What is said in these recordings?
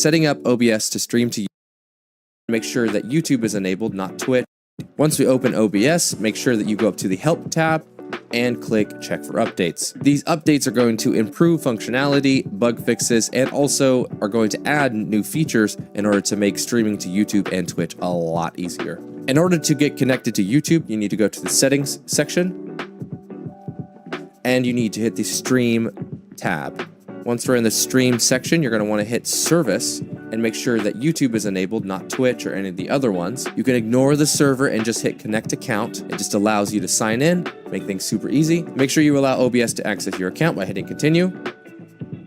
setting up OBS to stream to YouTube. Make sure that YouTube is enabled, not Twitch. Once we open OBS, make sure that you go up to the Help tab and click Check for Updates. These updates are going to improve functionality, bug fixes, and also are going to add new features in order to make streaming to YouTube and Twitch a lot easier. In order to get connected to YouTube, you need to go to the Settings section, and you need to hit the Stream tab. Once we're in the Stream section, you're going to want to hit Service and make sure that YouTube is enabled, not Twitch or any of the other ones. You can ignore the server and just hit Connect Account. It just allows you to sign in, make things super easy. Make sure you allow OBS to access your account by hitting Continue.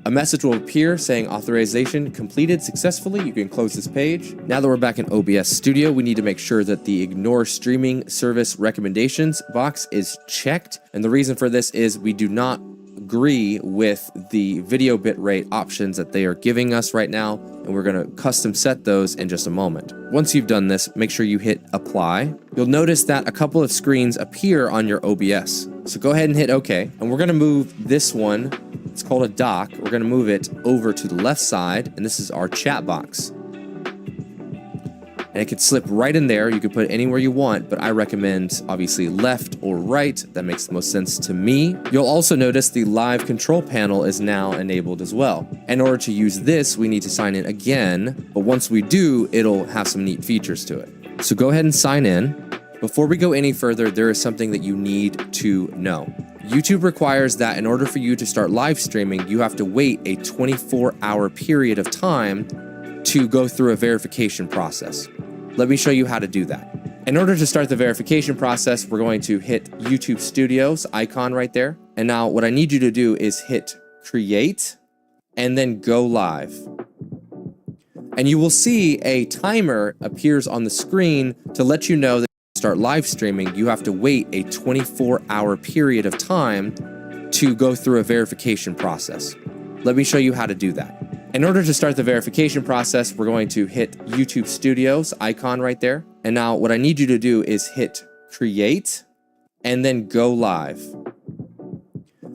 A message will appear saying authorization completed successfully. You can close this page. Now that we're back in OBS Studio, we need to make sure that the Ignore Streaming Service Recommendations box is checked. And the reason for this is we do not agree with the video bitrate options that they are giving us right now, and we're going to custom set those in just a moment. Once you've done this, make sure you hit Apply. You'll notice that a couple of screens appear on your OBS. So go ahead and hit OK, and we're going to move this one. It's called a dock. We're going to move it over to the left side, and this is our chat box. And it could slip right in there. You can put it anywhere you want, but I recommend obviously left or right. That makes the most sense to me. You'll also notice the live control panel is now enabled as well. In order to use this, we need to sign in again, but once we do, it'll have some neat features to it. So go ahead and sign in. Before we go any further, there is something that you need to know. YouTube requires that in order for you to start live streaming, you have to wait a 24-hour period of time to go through a verification process. Let me show you how to do that. In order to start the verification process, we're going to hit YouTube Studios icon right there. And now what I need you to do is hit Create and then Go Live. And you will see a timer appears on the screen to let you know that to start live streaming, you have to wait a 24-hour period of time to go through a verification process. Let me show you how to do that. In order to start the verification process, we're going to hit YouTube Studios icon right there. And now what I need you to do is hit Create and then Go Live.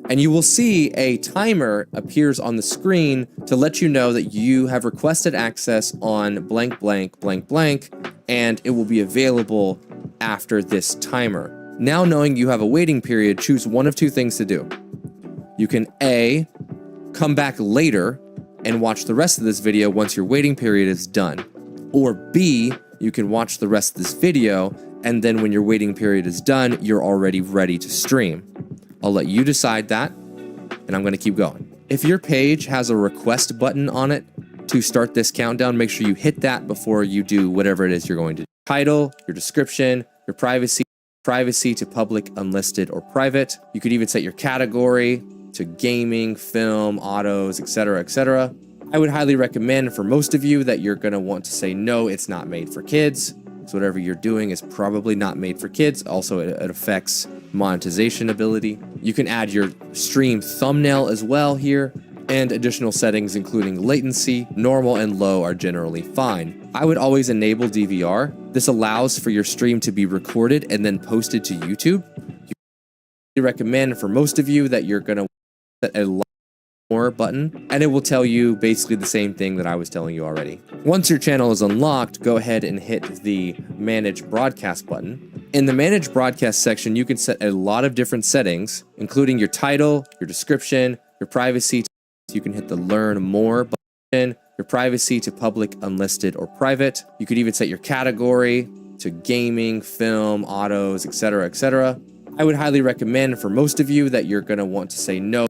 And you will see a timer appears on the screen to let you know that you have requested access on blank, blank, blank, blank, and it will be available after this timer. Now knowing you have a waiting period, choose one of two things to do. You can A, come back later and watch the rest of this video once your waiting period is done. Or B, you can watch the rest of this video, and then when your waiting period is done, you're already ready to stream. I'll let you decide that, and I'm gonna keep going. If your page has a request button on it to start this countdown, make sure you hit that before you do whatever it is you're going to do. Title, your description, your privacy to public, unlisted, or private. You could even set your category to gaming, film, autos, etc., etc. I would highly recommend for most of you that you're going to want to say no, it's not made for kids. So whatever you're doing is probably not made for kids. Also, it affects monetization ability. You can add your stream thumbnail as well here, and additional settings including latency, normal, and low are generally fine. I would always enable DVR. This allows for your stream to be recorded and then posted to YouTube. I recommend for most of you that you're going to set a more button, and it will tell you basically the same thing that I was telling you already. Once your channel is unlocked, go ahead and hit the Manage Broadcast button. In the Manage Broadcast section, you can set a lot of different settings, including your title, your description, your privacy. You can hit the Learn More button, your privacy to public, unlisted, or private. You could even set your category to gaming, film, autos, etc., etc. I would highly recommend for most of you that you're going to want to say no.